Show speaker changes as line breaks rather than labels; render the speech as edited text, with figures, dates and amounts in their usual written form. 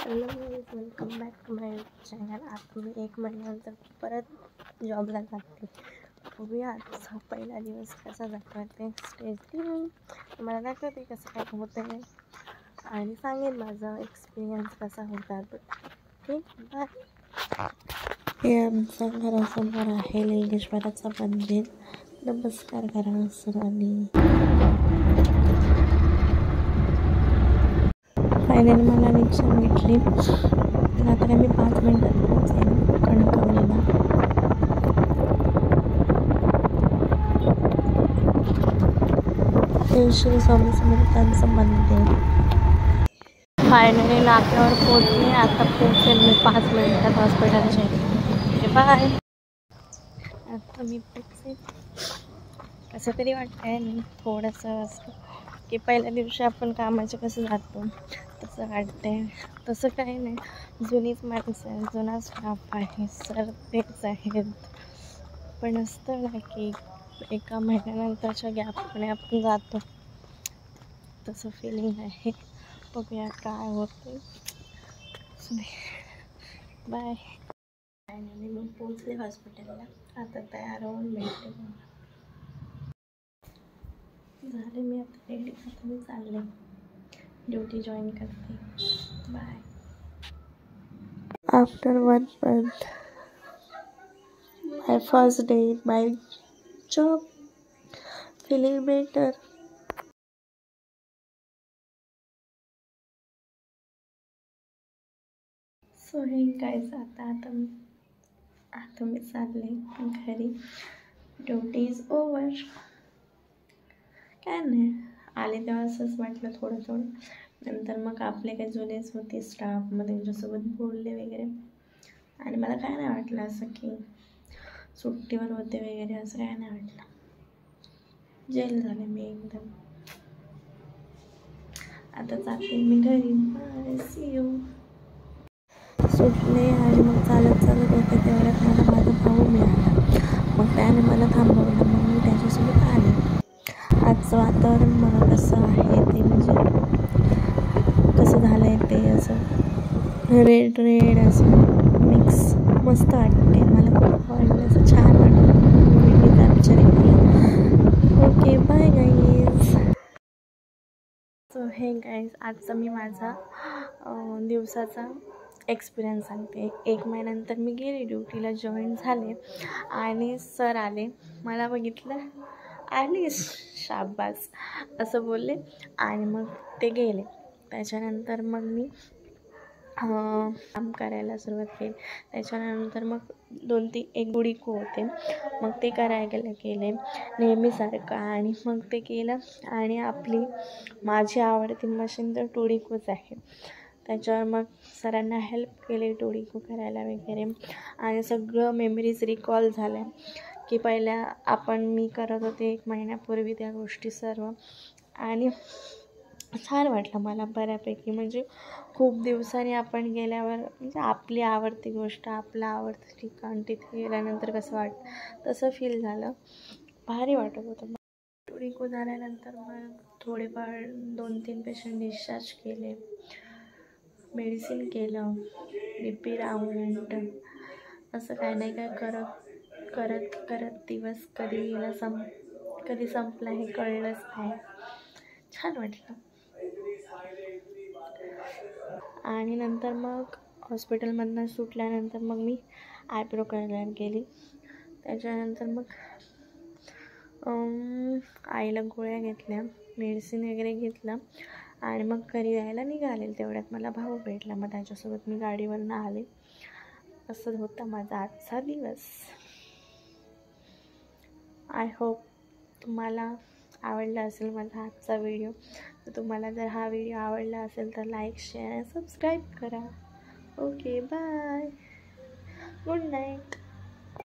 Hello guys, welcome back to my channel. आता मी 1 महिन्यानंतर परत जॉबला जाते. बघूया आजचा पहिला दिवस कसा जातो ते. स्टेज मला दाखवते कसं काय होतं आहे आणि सांगेन माझा एक्सपिरियन्स कसा होता. Okay, bye. हे आमच्या घरासमोर आहे लिंगेश्वराचं मंदिर. नमस्कार करा सर्वांनी. फायनली मला रिक्षा भेटली. तर आता काय मी 5 मिनिटात पोहोचेन कणकवलीला. श्री स्वामी समर्थांचं मंदिर. फायनली नाक्यावर पोहोचले. आता पोहोचेल मी 5 मिनिटात हॉस्पिटलच्या. बाय. आता मी पोहोचले. कसं तरी वाटतंय थोडंसं असं की पहिल्या दिवशी आपण कामाचे कसं जातो तसं वाटतंय. तसं काही नाही, जुनीच माणसं आहे, जुना स्टाफ आहे, सर तेच आहेत. पण असतं ना की एका महिन्यानंतरच्या गॅपने आपण जातो, तसं फिलिंग आहे. बघूया काय होतं. बाय. फायनली मी पोचले हॉस्पिटलला. आता तयार होऊन भेटते. झाले मी आता रेडी. आता मी चालले ड्युटी जॉईन करते. Bye. After 1 month my first day in my job, feeling better. So hey guys, आता मी चालले घरी. Duty is over. काय नाही, आले तेव्हा असंच वाटलं थोडं. नंतर मग आपले काही जुनेच होते स्टाफ, मग त्यांच्यासोबत बोलले वगैरे. आणि मला काय नाही वाटलं असं की सुट्टीवर होते वगैरे, असं काय नाही वाटलं. जेल झाले मी एकदम. आता जाते मी घरी. Bye, see you. सुटले आणि मग चालत होते तेवढ्यात मला माझा भाऊ मिळाला. मग त्याने मला थांबवलं. मग मी त्याच्यासोबत आले. आजचं वातावरण मला कसं आहे ते, म्हणजे कसं झालं आहे ते, असं रेड असं मिक्स मस्त वाटते. मला खूप आवडलं, असं छान वाटतं. मी कॅप्चर केलं. Okay, bye guys. So hey guys, आजचा मी माझा दिवसाचा एक्सपिरियन्स सांगते. 1 महिन्यानंतर मी गेले ड्युटीला, जॉईन झाले आणि सर आले. मला बघितलं, आलीस, शाबास असं बोलले आणि मग ते गेले. त्याच्यानंतर मग मी काम करायला सुरुवात केली. त्याच्यानंतर मग 2-3 गुडिको होते, मग ते करायला केले नेहमीसारखं. आणि मग ते केलं आणि माझी आवडती मशीन तर टुडिकोच आहे. त्याच्यावर मग सरांना हेल्प केली टुडिको करायला वगैरे. आणि सगळं मेमरीज रिकॉल झाल्या की पहिल्या मी करत होते 1 महिन्यापूर्वी त्या गोष्टी सर्व. आणि छान वाटलं मला बऱ्यापैकी. म्हणजे खूप दिवसांनी आपण गेल्यावर, म्हणजे आपली आवडती गोष्ट, आपलं आवडतं ठिकाण, तिथे गेल्यानंतर कसं वाटतं तसं फील झालं. भारी वाटत होतं. टुडिको झाल्यानंतर मग थोडेफार 2-3 पेशंट डिस्चार्ज केले, मेडिसिन केलं, BP राऊंड, असं काय नाही काय करत दिवस कधी गेला कधी संपला हे कळलंच नाही. छान वाटलं. आणि नंतर मग हॉस्पिटलमधनं सुटल्यानंतर मग मी आयब्रो करायला गेली. त्याच्यानंतर मग आईला गोळ्या घेतल्या, मेडिसिन वगैरे घेतलं आणि मग घरी जायला निघाले. तेवढ्यात मला भाऊ भेटला. मग त्याच्यासोबत मी गाडीवरनं आले. असं होता माझा आजचा दिवस. आय होप तुम्हाला आवडला असेल माझा आजचा व्हिडिओ. तर तुम्हाला जर हा व्हिडिओ आवडला असेल तर लाईक, शेअर, सबस्क्राईब करा. Okay, bye, good night.